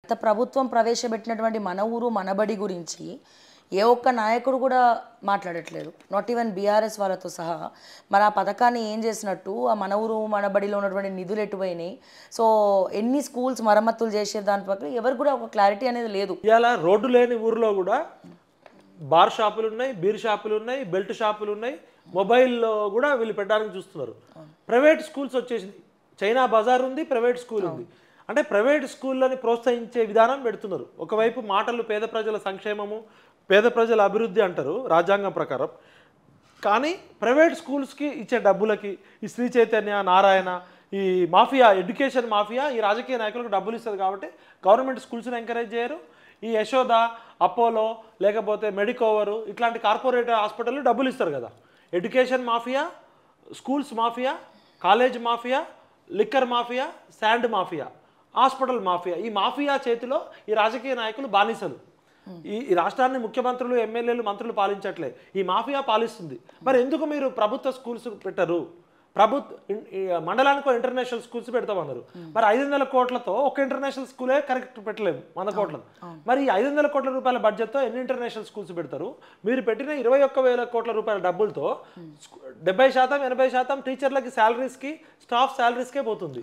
గత ప్రభుత్వం ప్రవేశపెట్టినటువంటి మన ఊరు మనబడి గురించి ఏ ఒక్క నాయకుడు కూడా మాట్లాడట్లేదు. నాట్ ఈవెన్ బీఆర్ఎస్ వాళ్ళతో సహా. మరి ఆ పథకాన్ని ఏం చేసినట్టు, ఆ మన ఊరు మనబడిలో ఉన్నటువంటి నిధులు ఎటుపోయినాయి, సో ఎన్ని స్కూల్స్ మరమ్మతులు చేసే దాని పట్ల ఎవరు కూడా ఒక క్లారిటీ అనేది లేదు. ఇలా రోడ్డు లేని ఊర్లో కూడా బార్ షాపులు ఉన్నాయి, బీర్ షాపులు ఉన్నాయి, బెల్ట్ షాపులు ఉన్నాయి, మొబైల్లో కూడా వీళ్ళు పెట్టడానికి చూస్తున్నారు. ప్రైవేట్ స్కూల్స్ వచ్చేసింది, చైనా బజార్ ఉంది, ప్రైవేట్ స్కూల్ ఉంది. అంటే ప్రైవేట్ స్కూళ్ళని ప్రోత్సహించే విధానం పెడుతున్నారు. ఒకవైపు మాటలు పేద ప్రజల సంక్షేమము, పేద ప్రజల అభివృద్ధి అంటారు రాజ్యాంగం ప్రకారం, కానీ ప్రైవేట్ స్కూల్స్కి ఇచ్చే డబ్బులకి ఈ శ్రీ చైతన్య, నారాయణ, ఈ మాఫియా, ఎడ్యుకేషన్ మాఫియా ఈ రాజకీయ నాయకులకు డబ్బులు ఇస్తుంది కాబట్టి గవర్నమెంట్ స్కూల్స్ని ఎంకరేజ్ చేయరు. ఈ యశోద, అపోలో, లేకపోతే మెడికోవరు ఇట్లాంటి కార్పొరేట్ హాస్పిటల్లో డబ్బులు ఇస్తారు కదా. Education mafia, schools mafia, college mafia, liquor mafia, sand mafia, hospital mafia, ఈ మాఫియా చేతిలో ఈ రాజకీయ నాయకులు బానిసలు. ఈ రాష్ట్రాన్ని ముఖ్యమంత్రులు, ఎమ్మెల్యేలు, మంత్రులు పాలించట్లే, ఈ మాఫియా పాలిస్తుంది. మరి ఎందుకు మీరు ప్రభుత్వ స్కూల్స్ పెట్టరు? మండలానికి ఇంటర్నేషనల్ స్కూల్స్ పెడతామన్నారు. మరి 500 కోట్లతో ఒక ఇంటర్నేషనల్ స్కూలే కరెక్ట్ పెట్టలేము, 100 కోట్లతో. మరి 500 కోట్ల రూపాయల బడ్జెట్తో ఎన్ని ఇంటర్నేషనల్ స్కూల్స్ పెడతారు? మీరు పెట్టిన 21,000 కోట్ల రూపాయల డబ్బులతో 70%, 80% టీచర్లకి శాలరీస్కి, స్టాఫ్ శాలరీస్కే పోతుంది.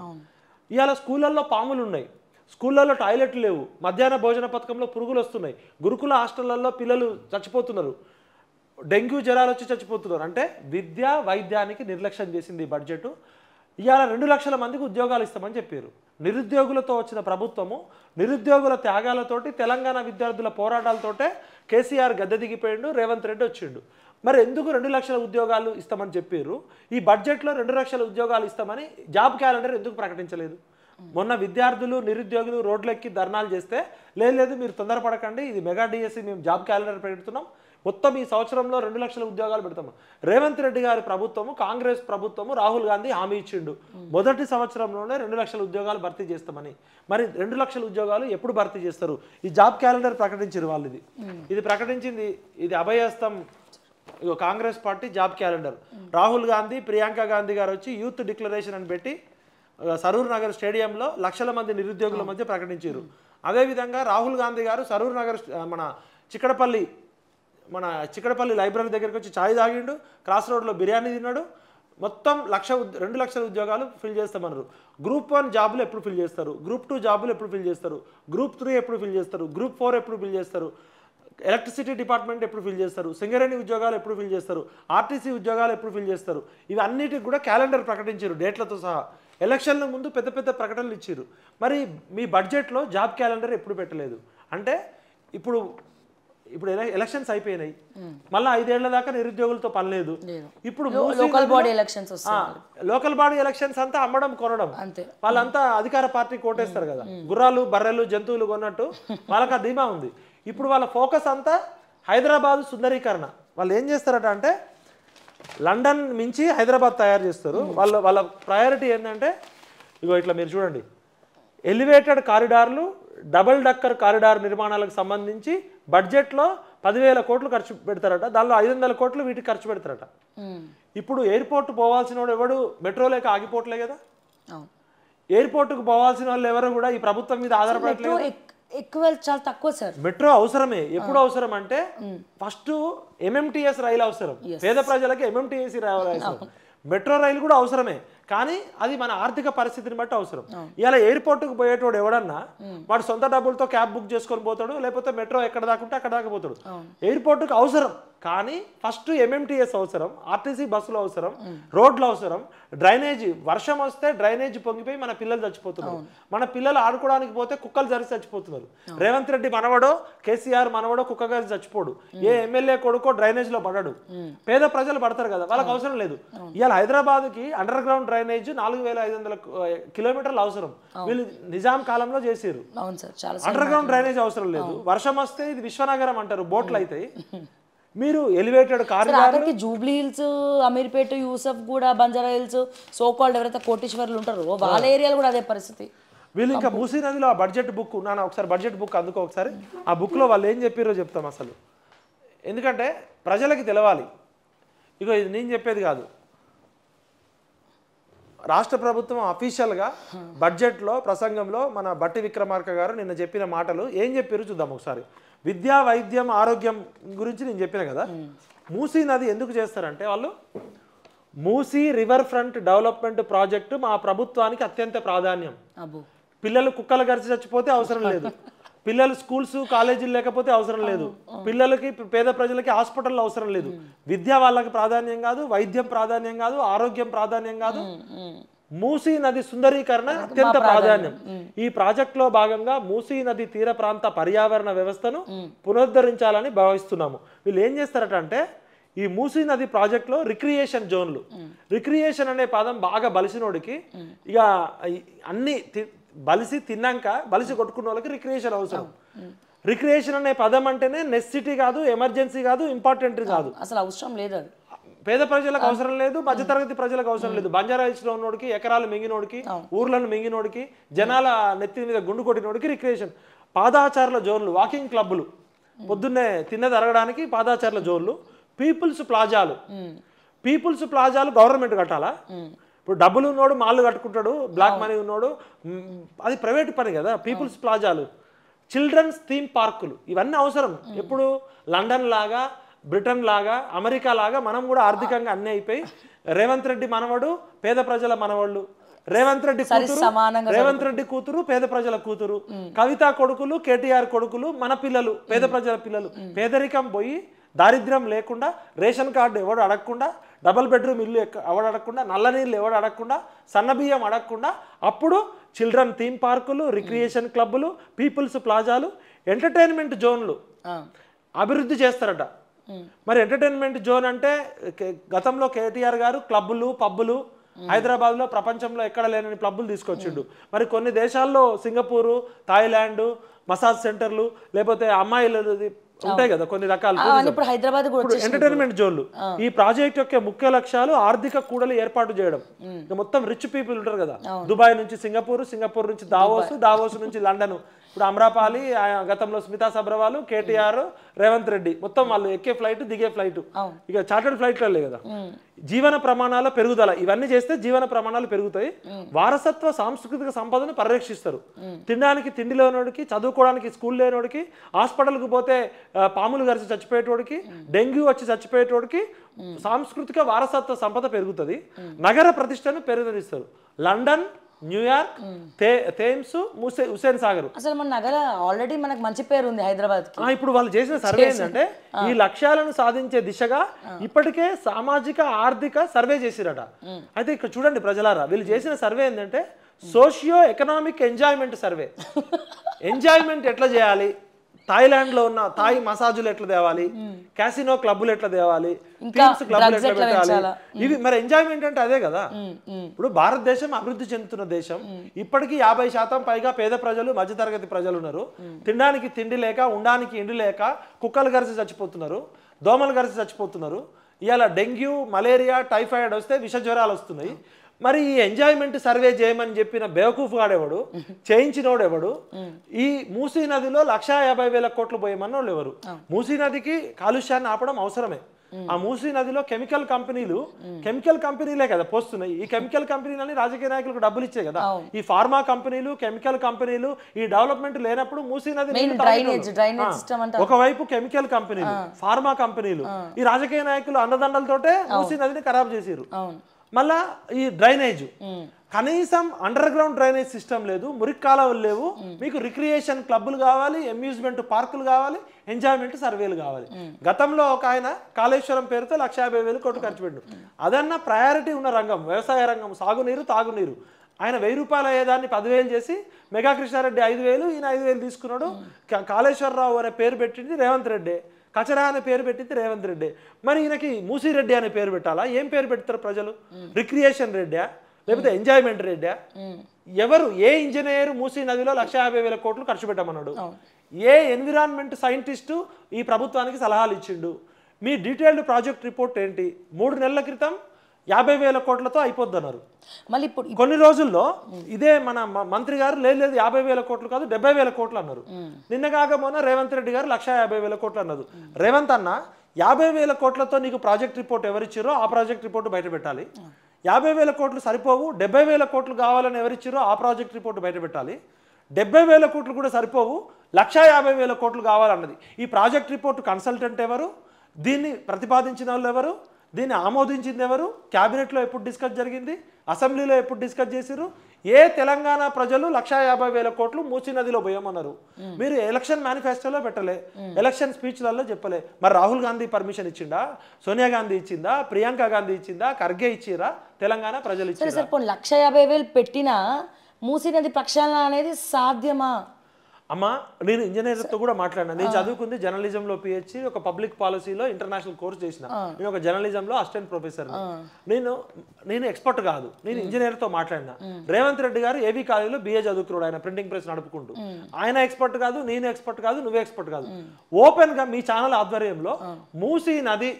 ఇవాళ స్కూళ్ళల్లో పాములు ఉన్నాయి, స్కూళ్ళల్లో టాయిలెట్లు లేవు, మధ్యాహ్న భోజన పథకంలో పురుగులు వస్తున్నాయి, గురుకుల హాస్టళ్లలో పిల్లలు చచ్చిపోతున్నారు, డెంగ్యూ జ్వరాలు వచ్చి చచ్చిపోతున్నారు. అంటే విద్య, వైద్యానికి నిర్లక్ష్యం చేసింది ఈ బడ్జెట్. ఇవాళ 2 లక్షల మందికి ఉద్యోగాలు ఇస్తామని చెప్పారు. నిరుద్యోగులతో వచ్చిన ప్రభుత్వము, నిరుద్యోగుల త్యాగాలతోటి, తెలంగాణ విద్యార్థుల పోరాటాలతోటే కేసీఆర్ గద్దె దిగిపోయిండు, రేవంత్ రెడ్డి వచ్చిండు. మరి ఎందుకు 2 లక్షల ఉద్యోగాలు ఇస్తామని చెప్పారు? ఈ బడ్జెట్లో 2 లక్షల ఉద్యోగాలు ఇస్తామని జాబ్ క్యాలెండర్ ఎందుకు ప్రకటించలేదు? మొన్న విద్యార్థులు, నిరుద్యోగులు రోడ్లెక్కి ధర్నాలు చేస్తే లేదు మీరు తొందరపడకండి, ఇది మెగా డిఎస్సి, మేము జాబ్ క్యాలెండర్ పెడుతున్నాం, మొత్తం ఈ సంవత్సరంలో 2 లక్షల ఉద్యోగాలు పెడతాము. రేవంత్ రెడ్డి గారి ప్రభుత్వము, కాంగ్రెస్ ప్రభుత్వము, రాహుల్ గాంధీ హామీ ఇచ్చిండు మొదటి సంవత్సరంలోనే 2 లక్షల ఉద్యోగాలు భర్తీ చేస్తామని. మరి 2 లక్షల ఉద్యోగాలు ఎప్పుడు భర్తీ చేస్తారు? ఈ జాబ్ క్యాలెండర్ ప్రకటించారు వాళ్ళు. ఇది ప్రకటించింది, ఇది అభయహస్తం Congress party job calendar. Rahul Gandhi, Priyanka Gandhi గారు వచ్చి యూత్ డిక్లరేషన్ అని పెట్టి సరూర్ నగర్ స్టేడియంలో లక్షల మంది నిరుద్యోగుల మధ్య ప్రకటించారు. అదేవిధంగా రాహుల్ గాంధీ గారు సరూర్ నగర్ మన చిక్కడపల్లి లైబ్రరీ దగ్గరికి వచ్చి ఛాయ్ తాగిండు, క్రాస్ రోడ్లో బిర్యానీ తిన్నాడు. మొత్తం 2 లక్షల ఉద్యోగాలు ఫిల్ చేస్తామన్నారు. గ్రూప్ 1 జాబులు ఎప్పుడు ఫిల్ చేస్తారు? గ్రూప్ 2 జాబులు ఎప్పుడు ఫిల్ చేస్తారు? గ్రూప్ 3 ఎప్పుడు ఫిల్ చేస్తారు? గ్రూప్ 4 ఎప్పుడు ఫిల్ చేస్తారు? ఎలక్ట్రిసిటీ డిపార్ట్మెంట్ ఎప్పుడు ఫిల్ చేస్తారు? సింగరేణి ఉద్యోగాలు ఎప్పుడు ఫిల్ చేస్తారు? ఆర్టీసీ ఉద్యోగాలు ఎప్పుడు ఫిల్ చేస్తారు? ఇవి అన్నిటికి కూడా క్యాలెండర్ ప్రకటించారు డేట్లతో సహా. ఎలక్షన్ల ముందు పెద్ద పెద్ద ప్రకటనలు ఇచ్చారు. మరి మీ బడ్జెట్లో జాబ్ క్యాలెండర్ ఎప్పుడు పెట్టలేదు? అంటే ఇప్పుడు ఎలక్షన్స్ అయిపోయినాయి, మళ్ళీ 5 ఏళ్ల దాకా నిరుద్యోగులతో పని లేదు. ఇప్పుడు లోకల్ బాడీ ఎలక్షన్స్ అంతా అమ్మడం, కొనడం, వాళ్ళంతా అధికార పార్టీ కోటేస్తారు కదా, గుర్రాలు, బర్రెలు, జంతువులు కొన్నట్టు వాళ్ళకి ఆ ధీమా ఉంది. ఇప్పుడు వాళ్ళ ఫోకస్ అంతా హైదరాబాద్ సుందరీకరణ. వాళ్ళు ఏం చేస్తారట అంటే లండన్ మించి హైదరాబాద్ తయారు చేస్తారు. వాళ్ళ ప్రయారిటీ ఏంటంటే ఇగో ఇట్లా మీరు చూడండి, ఎలివేటెడ్ కారిడార్లు, డబుల్ డక్కర్ కారిడార్ నిర్మాణాలకు సంబంధించి బడ్జెట్లో 10,000 కోట్లు ఖర్చు పెడతారట. దానిలో 500 కోట్లు వీటికి ఖర్చు పెడతారట. ఇప్పుడు ఎయిర్పోర్ట్ పోవాల్సిన వాడు ఎవడు? మెట్రో లేక ఆగిపోవట్లే కదా. ఎయిర్పోర్ట్కు పోవాల్సిన వాళ్ళు ఎవరు కూడా ఈ ప్రభుత్వం మీద ఆధారపడట్లేదు. ఎక్కువ చాలా తక్కువ సార్. మెట్రో అవసరమే. ఎప్పుడు అవసరం అంటే ఫస్ట్ ఎంఎంటీఎస్ రైలు అవసరం, పేద ప్రజలకి ఎంఎంటీఎస్ రైలు అవసరం. మెట్రో రైలు కూడా అవసరమే, కానీ అది మన ఆర్థిక పరిస్థితిని బట్టి అవసరం. ఇలా ఎయిర్పోర్ట్కి పోయేటోడు ఎవడన్నా వాడు సొంత డబ్బులతో క్యాబ్ బుక్ చేసుకొని పోతాడు, లేకపోతే మెట్రో ఎక్కడ దాకుంటే అక్కడ దాకా పోతాడు. ఎయిర్పోర్ట్కి అవసరం, కానీ ఫస్ట్ ఎంఎంటీఎస్ అవసరం, ఆర్టీసీ బస్సులు అవసరం, రోడ్లు అవసరం, డ్రైనేజీ. వర్షం వస్తే డ్రైనేజీ పొంగిపోయి మన పిల్లలు చచ్చిపోతున్నారు. మన పిల్లలు ఆడుకోవడానికి పోతే కుక్కలు జరిసి చచ్చిపోతున్నారు. రేవంత్ రెడ్డి మనవడో, కేసీఆర్ మనవడో కుక్క గారి చచ్చిపోడు, ఏ ఎమ్మెల్యే కొడుకో డ్రైనేజ్ లో పడడు. పేద ప్రజలు పడతారు కదా, వాళ్ళకి అవసరం లేదు. ఇవాళ హైదరాబాద్కి అండర్ గ్రౌండ్ డ్రైనేజ్ 4,500 కిలోమీటర్లు అవసరం. వీళ్ళు నిజాం కాలంలో చేసారు. అండర్ గ్రౌండ్ డ్రైనేజ్ అవసరం లేదు. వర్షం వస్తే ఇది విశ్వనగరం అంటారు, బోట్లు అవుతాయి. మీరు elevated corridor, Jubilee Hills, Ameerpet, Yousufguda, Banjara hills, so called ఎవరైతే కోటీశ్వర్లు ఉంటారో వాళ్ళ ఏరియాలో కూడా అదే పరిస్థితి. వీళ్ళు ఇంకా మూసీ నదిలో ఆ బడ్జెట్ బుక్, నాన్న ఒకసారి బడ్జెట్ బుక్ అందుకో ఒకసారి. ఆ బుక్లో వాళ్ళు ఏం చెప్పారో చెప్తాం అసలు, ఎందుకంటే ప్రజలకి తెలవాలి. ఇగో ఇది నేను చెప్పేది కాదు, రాష్ట్ర ప్రభుత్వం అఫీషియల్గా బడ్జెట్లో ప్రసంగంలో మన బట్టి విక్రమార్క గారు నిన్న చెప్పిన మాటలు ఏం చెప్పారు చూద్దాం ఒకసారి. విద్యా, వైద్యం, ఆరోగ్యం గురించి నేను చెప్పిన కదా. మూసీ నది ఎందుకు చేస్తారంటే వాళ్ళు Musi river front development project మా ప్రభుత్వానికి అత్యంత ప్రాధాన్యం. పిల్లలు కుక్కలు గరిచి చచ్చిపోతే అవసరం లేదు, పిల్లలు స్కూల్స్ కాలేజీలు లేకపోతే అవసరం లేదు, పిల్లలకి పేద ప్రజలకి హాస్పిటల్ అవసరం లేదు, విద్య వాళ్ళకి ప్రాధాన్యం కాదు, వైద్యం ప్రాధాన్యం కాదు, ఆరోగ్యం ప్రాధాన్యం కాదు, మూసీ నది సుందరీకరణ అత్యంత ప్రాధాన్యం. ఈ ప్రాజెక్ట్ లో భాగంగా మూసీ నది తీర ప్రాంత పర్యావరణ వ్యవస్థను పునరుద్ధరించాలని భావిస్తున్నాము. వీళ్ళు ఏం చేస్తారట అంటే ఈ మూసీ నది ప్రాజెక్ట్ లో రిక్రియేషన్ జోన్లు, రిక్రియేషన్ అనే పదం బాగా బలిసినోడికి ఇక అన్ని బలిసి తిన్నాక బలిసి కొట్టుకున్న వాళ్ళకి రిక్రియేషన్ అవసరం. రిక్రియేషన్ అనే పదం అంటేనే నెసెసిటీ కాదు, ఎమర్జెన్సీ కాదు, ఇంపార్టెంట్ కాదు, అసలు అవసరం లేదు. అది పేద ప్రజలకు అవసరం లేదు, మధ్యతరగతి ప్రజలకు అవసరం లేదు. బంజారా హిల్స్లో ఉన్నోడికి, ఎకరాలు మింగినోడికి, ఊర్లను మింగినోడికి, జనాల నెత్తి మీద గుండు కొట్టినోడికి రిక్రియేషన్. పాదాచారుల జోన్లు, వాకింగ్ క్లబ్లు, పొద్దున్నే తిన్నది అరగడానికి పాదాచారుల జోన్లు. పీపుల్స్ ప్లాజాలు, పీపుల్స్ ప్లాజాలు గవర్నమెంట్ కట్టాలా? ఇప్పుడు డబ్బులు ఉన్నోడు మాల్లు కట్టుకుంటాడు, బ్లాక్ మనీ ఉన్నోడు, అది ప్రైవేట్ పని కదా. పీపుల్స్ ప్లాజాలు, చిల్డ్రన్స్ థీమ్ పార్కులు, ఇవన్నీ అవసరం. ఎప్పుడు లండన్ లాగా, బ్రిటన్ లాగా, అమెరికా లాగా మనం కూడా ఆర్థికంగా అన్నీ అయిపోయి రేవంత్ రెడ్డి మనవడు పేద ప్రజల మనవాళ్ళు, రేవంత్ రెడ్డి కూతురు పేద ప్రజల కూతురు, కవిత కొడుకులు, కేటీఆర్ కొడుకులు మన పిల్లలు, పేద ప్రజల పిల్లలు. పేదరికం పోయి దారిద్ర్యం లేకుండా, రేషన్ కార్డు ఎవడు అడగకుండా, డబుల్ బెడ్రూమ్ ఇల్లు ఎవడు అడగకుండా, నల్ల నీళ్ళు ఎవడు అడగకుండా, సన్నబియ్యం అడగకుండా, అప్పుడు చిల్డ్రన్ థీమ్ పార్కులు, రిక్రియేషన్ క్లబ్బులు, పీపుల్స్ ప్లాజాలు, ఎంటర్టైన్మెంట్ జోన్లు అభివృద్ధి చేస్తారట. మరి ఎంటర్టైన్మెంట్ జోన్ అంటే గతంలో కేటీఆర్ గారు క్లబ్బులు, పబ్బులు హైదరాబాద్లో ప్రపంచంలో ఎక్కడ లేని క్లబ్బులు తీసుకొచ్చిండు. మరి కొన్ని దేశాల్లో సింగపూరు, థాయిలాండ్ మసాజ్ సెంటర్లు, లేకపోతే అమ్మాయిలు ఉంటాయి కదా కొన్ని రకాలు ఎంటర్టైన్మెంట్ జోన్లు. ఈ ప్రాజెక్ట్ యొక్క ముఖ్య లక్ష్యాలు ఆర్థిక కూడలి ఏర్పాటు చేయడం. మొత్తం రిచ్ పీపుల్ ఉంటారు కదా, దుబాయ్ నుంచి సింగపూర్, సింగపూర్ నుంచి దావోస్, దావోస్ నుంచి లండన్. ఇప్పుడు అమ్రాపాలి, గతంలో స్మితా సబ్రవాల్, కేటీఆర్, రేవంత్ రెడ్డి, మొత్తం వాళ్ళు ఎక్కే ఫ్లైట్, దిగే ఫ్లైట్, ఇక చార్టర్డ్ ఫ్లైట్లే కదా. జీవన ప్రమాణాల పెరుగుదల, ఇవన్నీ చేస్తే జీవన ప్రమాణాలు పెరుగుతాయి. వారసత్వ సాంస్కృతిక సంపదను పరిరక్షిస్తారు. తినడానికి తిండి లేనోడికి, చదువుకోవడానికి స్కూల్ లేనోడికి, హాస్పిటల్కి పోతే పాములు గరిచి చచ్చిపోయేటోడికి, డెంగ్యూ వచ్చి చచ్చిపోయేటోడికి సాంస్కృతిక వారసత్వ సంపద పెరుగుతుంది. నగర ప్రతిష్టను పెరుగుదరిస్తారు. London, New York, Thames, Hussain Sagar. అసలు మన నగర ఆల్రెడీ మనకు మంచి పేరు ఉంది హైదరాబాద్. ఇప్పుడు వాళ్ళు చేసిన సర్వే ఏంటంటే ఈ లక్ష్యాలను సాధించే దిశగా ఇప్పటికే సామాజిక ఆర్థిక సర్వే చేసిరట. అయితే ఇక్కడ చూడండి ప్రజలారా, వీళ్ళు చేసిన సర్వే ఏంటంటే socio economic enjoyment survey. Enjoyment ఎట్లా చేయాలి, థాయిలాండ్ లో ఉన్న థాయి మసాజులు ఎట్లా తేవాలి, క్యాసినో క్లబ్బులు ఎట్లా తేవాలి, క్లబ్బులు ఎట్లా పెట్టాలి, ఇవి మరి ఎంజాయ్మెంట్ అంటే అదే కదా. ఇప్పుడు భారతదేశం అభివృద్ధి చెందుతున్న దేశం. ఇప్పటికీ 50% పైగా పేద ప్రజలు, మధ్యతరగతి ప్రజలు ఉన్నారు. తినడానికి తిండి లేక, ఉండడానికి ఇండి లేక కుక్కలు గరిచి చచ్చిపోతున్నారు, దోమలు గరిచి చచ్చిపోతున్నారు. ఇవాళ డెంగ్యూ, మలేరియా, టైఫాయిడ్ వస్తే విష జ్వరాలు వస్తున్నాయి. మరి ఈ ఎంజాయ్మెంట్ సర్వే చేయమని చెప్పిన బేవకూఫ్ గాడెవడు, చేయించినోడెవడు? ఈ మూసీ నదిలో 150,000 కోట్లు పోయమన్న వాళ్ళు ఎవరు? మూసీ నదికి కాలుష్యాన్ని ఆపడం అవసరమే. ఆ మూసీ నదిలో కెమికల్ కంపెనీలే కదా పోస్తున్నాయి. ఈ కెమికల్ కంపెనీలని రాజకీయ నాయకులకు డబ్బులు ఇచ్చే కదా. ఈ ఫార్మా కంపెనీలు, కెమికల్ కంపెనీలు, ఈ డెవలప్మెంట్ లేనప్పుడు మూసీ నది ఒకవైపు కెమికల్ కంపెనీలు, ఫార్మా కంపెనీలు, ఈ రాజకీయ నాయకులు అండదండలతోటే మూసీ నదిని ఖరాబ్ చేసారు. మళ్ళా ఈ డ్రైనేజ్, కనీసం అండర్ గ్రౌండ్ డ్రైనేజ్ సిస్టమ్ లేదు, మురికి కాలువలు లేవు. మీకు రిక్రియేషన్ క్లబ్బులు కావాలి, అమ్యూజ్మెంట్ పార్కులు కావాలి, ఎంజాయ్మెంట్ సర్వేలు కావాలి. గతంలో ఒక ఆయన కాళేశ్వరం పేరుతో 150,000 కోట్లు ఖర్చు పెట్టాడు. అదన్నా ప్రయారిటీ ఉన్న రంగం వ్యవసాయ రంగం, సాగునీరు, తాగునీరు. ఆయన 1000 రూపాయలు అయ్యేదాన్ని 10,000 చేసి, మెగా కృష్ణారెడ్డి 5,000, ఈయన 5,000 తీసుకున్నాడు. కాళేశ్వరరావు అనే పేరు పెట్టింది రేవంత్ రెడ్డి, కచరా అనే పేరు పెట్టింది రేవంత్ రెడ్డి. మరి ఈయనకి మూసిరెడ్డి అనే పేరు పెట్టాలా? ఏం పేరు పెడతారు ప్రజలు? రిక్రియేషన్ రెడ్డా లేకపోతే ఎంజాయ్మెంట్ రెడ్డా? ఎవరు, ఏ ఇంజనీర్ మూసీ నదిలో 150,000 కోట్లు ఖర్చు పెట్టమన్నాడు? ఏ ఎన్విరాన్మెంట్ సైంటిస్టు ఈ ప్రభుత్వానికి సలహాలు ఇచ్చిండు? మీ డీటెయిల్డ్ ప్రాజెక్ట్ రిపోర్ట్ ఏంటి? 3 నెలల క్రితం 50,000 కోట్లతో అయిపోద్ది అన్నారు. మళ్ళీ ఇప్పుడు కొన్ని రోజుల్లో ఇదే మన మంత్రి గారు లేదు 50,000 కోట్లు కాదు 70,000 కోట్లు అన్నారు. నిన్న కాక మొన్న రేవంత్ రెడ్డి గారు 150,000 కోట్లు అన్నారు. రేవంత్ అన్న 50,000 కోట్లతో నీకు ప్రాజెక్ట్ రిపోర్ట్ ఎవరిచ్చారో ఆ ప్రాజెక్ట్ రిపోర్ట్ బయట పెట్టాలి. 50,000 కోట్లు సరిపోవు, 70,000 కోట్లు కావాలని ఎవరిచ్చారో ఆ ప్రాజెక్ట్ రిపోర్ట్ బయట పెట్టాలి. 70,000 కోట్లు కూడా సరిపోవు, 150,000 కోట్లు కావాలన్నది. ఈ ప్రాజెక్ట్ రిపోర్ట్ కన్సల్టెంట్ ఎవరు, దీన్ని ప్రతిపాదించిన వాళ్ళు ఎవరు, దీన్ని ఆమోదించింది ఎవరు, క్యాబినెట్లో ఎప్పుడు డిస్కస్ జరిగింది, అసెంబ్లీలో ఎప్పుడు డిస్కస్ చేసిరు, ఏ తెలంగాణ ప్రజలు 150,000 కోట్లు మూసీ నదిలో పోయమన్నారు. మీరు ఎలక్షన్ మేనిఫెస్టోలో పెట్టలే, ఎలక్షన్ స్పీచ్లలో చెప్పలే. మరి రాహుల్ గాంధీ పర్మిషన్ ఇచ్చిందా, సోనియా గాంధీ ఇచ్చిందా, ప్రియాంక గాంధీ ఇచ్చిందా, ఖర్గే ఇచ్చిరా, తెలంగాణ ప్రజలు ఇచ్చారు. సరే 150,000 పెట్టినా మూసీ నది ప్రక్షాళన అనేది సాధ్యమా? అమ్మా నేను ఇంజనీర్తో కూడా మాట్లాడినా. నేను చదువుకుంది జర్నలిజంలో పిహెచ్డి, ఒక పబ్లిక్ పాలసీలో ఇంటర్నేషనల్ కోర్స్ చేసిన. నేను ఒక జర్నలిజంలో అసిస్టెంట్ ప్రొఫెసర్. నేను ఎక్స్పర్ట్ కాదు, నేను ఇంజనీర్తో మాట్లాడినా. రేవంత్ రెడ్డి గారు ఏవీ కాలేజీలో బిఏ చదువుకున్నాడు, ఆయన ప్రింటింగ్ ప్రెస్ నడుపుకుంటూ. ఆయన ఎక్స్పర్ట్ కాదు, నేను ఎక్స్పర్ట్ కాదు, నువ్వే ఎక్స్పర్ట్ కాదు. ఓపెన్ గా మీ ఛానల్ ఆధ్వర్యంలో మూసీ నది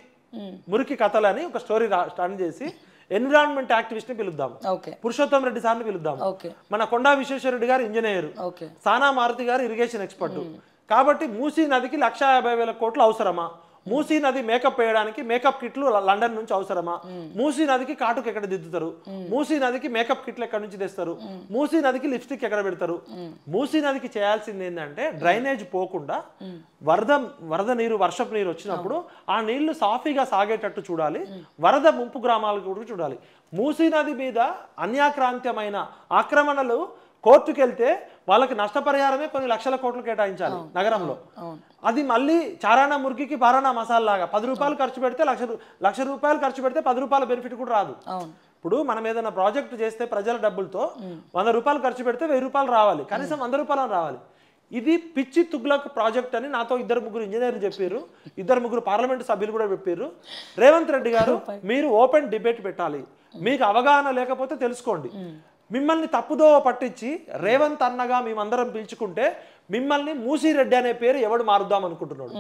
మురికి కథలని ఒక స్టోరీ స్టార్ట్ చేసి ఎన్విరాన్మెంట్ యాక్టివిస్ట్ ని పిలుద్దాం, పురుషోత్తం రెడ్డి సార్ని పిలుద్దాం, మన కొండా విశ్వేశ్వరరెడ్డి గారు ఇంజనీర్, సానా మారుతి గారు ఇరిగేషన్ ఎక్స్పర్ట్. కాబట్టి మూసీ నదికి 150,000 కోట్లు అవసరమా? మూసీ నది మేకప్ వేయడానికి మేకప్ కిట్లు లండన్ నుంచి అవసరమా? మూసీ నదికి కాటుకు ఎక్కడ దిద్దుతారు? మూసీ నదికి మేకప్ కిట్లు ఎక్కడ నుంచి తెస్తారు? మూసీ నదికి లిప్స్టిక్ ఎక్కడ పెడతారు? మూసీ నదికి చేయాల్సింది ఏంటంటే డ్రైనేజ్ పోకుండా వరద నీరు, వర్షపు నీరు వచ్చినప్పుడు ఆ నీళ్లు సాఫీగా సాగేటట్టు చూడాలి. వరద ముంపు గ్రామాలకు కూడా చూడాలి. మూసీ నది మీద అన్యాక్రాంత్యమైన ఆక్రమణలు కోర్టుకు వెళ్తే వాళ్ళకి నష్టపరిహారమే కొన్ని లక్షల కోట్లు కేటాయించాలి నగరంలో. అది మళ్ళీ చారానా మురికికి పారానా మసాలా లాగా 10 రూపాయలు ఖర్చు పెడితే లక్ష రూపాయలు ఖర్చు పెడితే 10 రూపాయల బెనిఫిట్ కూడా రాదు. ఇప్పుడు మనం ఏదైనా ప్రాజెక్ట్ చేస్తే ప్రజల డబ్బులతో 100 రూపాయలు ఖర్చు పెడితే 1000 రూపాయలు రావాలి, కనీసం 100 రూపాయలు రావాలి. ఇది పిచ్చి తుగ్లక్ ప్రాజెక్ట్ అని నాతో 2-3 ఇంజనీర్లు చెప్పారు, 2-3 పార్లమెంటు సభ్యులు కూడా చెప్పారు. రేవంత్ రెడ్డి గారు మీరు ఓపెన్ డిబేట్ పెట్టాలి, మీకు అవగాహన లేకపోతే తెలుసుకోండి. మిమ్మల్ని తప్పుదో పట్టించి రేవంత్ అన్నగా మేమందరం పిలుచుకుంటే మిమ్మల్ని మూసిరెడ్డి అనే పేరు ఎవడు మారుద్దాం అనుకుంటున్నాడు?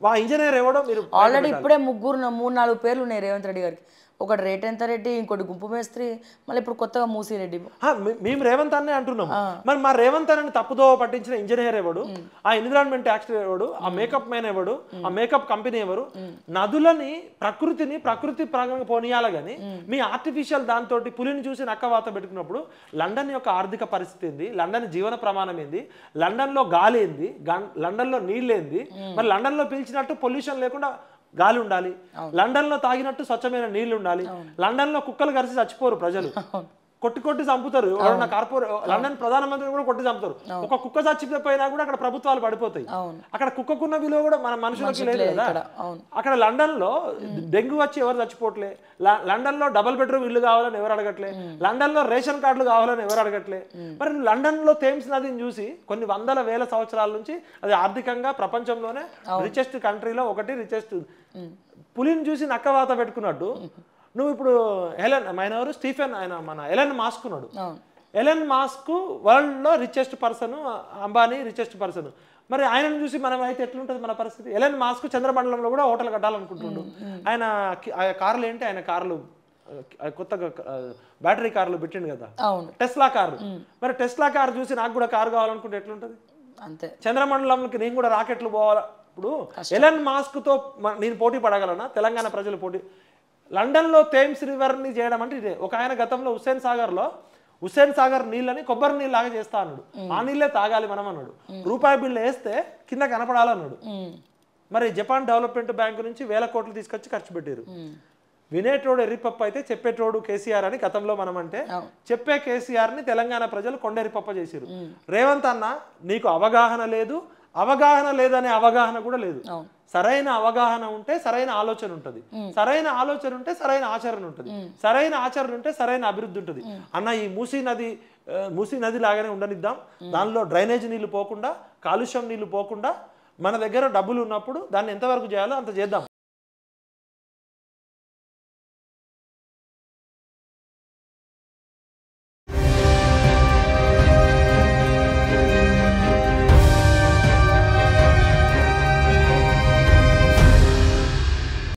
వా ఇంజనీర్ ఎవడో మీరు ఆల్రెడీ ఇప్పుడే 3-4 పేర్లు ఉన్నాయి రేవంత్ రెడ్డి గారికి. ఒకటి రేటెంత రెడ్డి, ఇంకోటి గుంపు మేస్త్రి, మళ్ళీ ఇప్పుడు కొత్తగా మూసిరెడ్డి. మేము రేవంత్ అన్నే అంటున్నాము. మరి మా రేవంత్ అన్నని తప్పుదో పట్టించిన ఇంజనీర్ ఎవడు, ఆ ఎన్విరాన్మెంట్ యాక్ట్ ఎవడు, ఆ మేకప్ మ్యాన్ ఎవడు, ఆ మేకప్ కంపెనీ ఎవరు? నదులని ప్రకృతి ప్రాంగంగా పోనీయాలి. కానీ మీ ఆర్టిఫిషియల్ దాంతో పులిని చూసి నక్కవాత పెట్టుకున్నప్పుడు లండన్ యొక్క ఆర్థిక పరిస్థితి ఏంది, లండన్ జీవన ప్రమాణం ఏంది, లండన్లో గాలి ఏంది, లండన్లో నీళ్ళు ఏంది, మరి లండన్లో పీల్చినట్టు పొల్యూషన్ లేకుండా గాలి ఉండాలి, లండన్ లో తాగినట్టు స్వచ్ఛమైన నీళ్లు ఉండాలి, లండన్ లో కుక్కలు కలిసి చచ్చిపోరు ప్రజలు, కొట్టి చంపుతారు. ఎవరన్నా లండన్ ప్రధానమంత్రిని కూడా కొట్టి చంపుతారు. ఒక కుక్క చచ్చిపోయినా కూడా అక్కడ ప్రభుత్వాలు పడిపోతాయి. అక్కడ కుక్కకున్న విలువ కూడా మన మనుషులకి లేదు కదా. అక్కడ లండన్ లో డెంగ్యూ వచ్చి ఎవరు చచ్చిపోవట్లే, లండన్ లో డబుల్ బెడ్రూమ్ ఇల్లు కావాలని ఎవరు అడగట్లే, లండన్ లో రేషన్ కార్డులు కావాలని ఎవరు అడగట్లే. మరి లండన్ లో థేమ్స్ నదిని చూసి కొన్ని 100,000 సంవత్సరాల నుంచి అది ఆర్థికంగా ప్రపంచంలోనే రిచెస్ట్ కంట్రీలో ఒకటి, రిచెస్ట్ పులిని చూసి నక్కవాత పెట్టుకున్నట్టు నువ్వు ఇప్పుడు స్టీఫెన్ ఆయన మన ఎలన్ మాస్క్ ఉన్నాడు. ఎలన్ మాస్క్ వరల్డ్ లో richest person, Ambani richest person. మరి ఆయనను చూసి మనం అయితే ఎట్లుంటుంది మన పరిస్థితి? ఎలన్ మాస్క్ చంద్రమండలంలో కూడా హోటల్ కట్టాలనుకుంటుండు. ఆయన కార్లు ఏంటి, ఆయన కార్లు కొత్తగా బ్యాటరీ కార్లు పెట్టిండు కదా, టెస్లా కారు. మరి టెస్లా కారు చూసి నాకు కూడా కారు కావాలనుకుంటే ఎట్లుంటది? అంతే. చంద్రమండలంకి నేను కూడా రాకెట్లు పోవాలా? ఇప్పుడు ఎలన్ మాస్క్ తో నేను పోటీ పడగలనా? తెలంగాణ ప్రజలు పోటీ? లండన్ లో థేమ్స్ రివర్ ని చేయడం అంటే ఇదే. ఒక ఆయన గతంలో హుస్సేన్ సాగర్ నీళ్ళని కొబ్బరి నీళ్ళు లాగా చేస్తా అన్నాడు. ఆ నీళ్ళే తాగాలి మనం అన్నాడు. రూపాయి బిల్లు వేస్తే కింద కనపడాలన్నాడు. మరి జపాన్ డెవలప్మెంట్ బ్యాంక్ నుంచి 1,000 కోట్లు తీసుకొచ్చి ఖర్చు పెట్టారు. వినేటోడు ఎర్రిపప్ప అయితే చెప్పేటోడు కేసీఆర్ అని గతంలో మనం అంటే చెప్పే కేసీఆర్ ని తెలంగాణ ప్రజలు కొండెరిపప్ప చేశారు. రేవంత్ అన్న నీకు అవగాహన లేదు, అవగాహన లేదనే అవగాహన కూడా లేదు. సరైన అవగాహన ఉంటే సరైన ఆలోచన ఉంటుంది, సరైన ఆలోచన ఉంటే సరైన ఆచరణ ఉంటుంది, సరైన ఆచరణ ఉంటే సరైన అభివృద్ధి ఉంటుంది. అన్న ఈ మూసీ నది లాగానే ఉండనిద్దాం. దానిలో డ్రైనేజ్ నీళ్లు పోకుండా, కాలుష్యం నీళ్లు పోకుండా మన దగ్గర డబ్బులు ఉన్నప్పుడు దాన్ని ఎంతవరకు చేయాలో అంత చేద్దాం.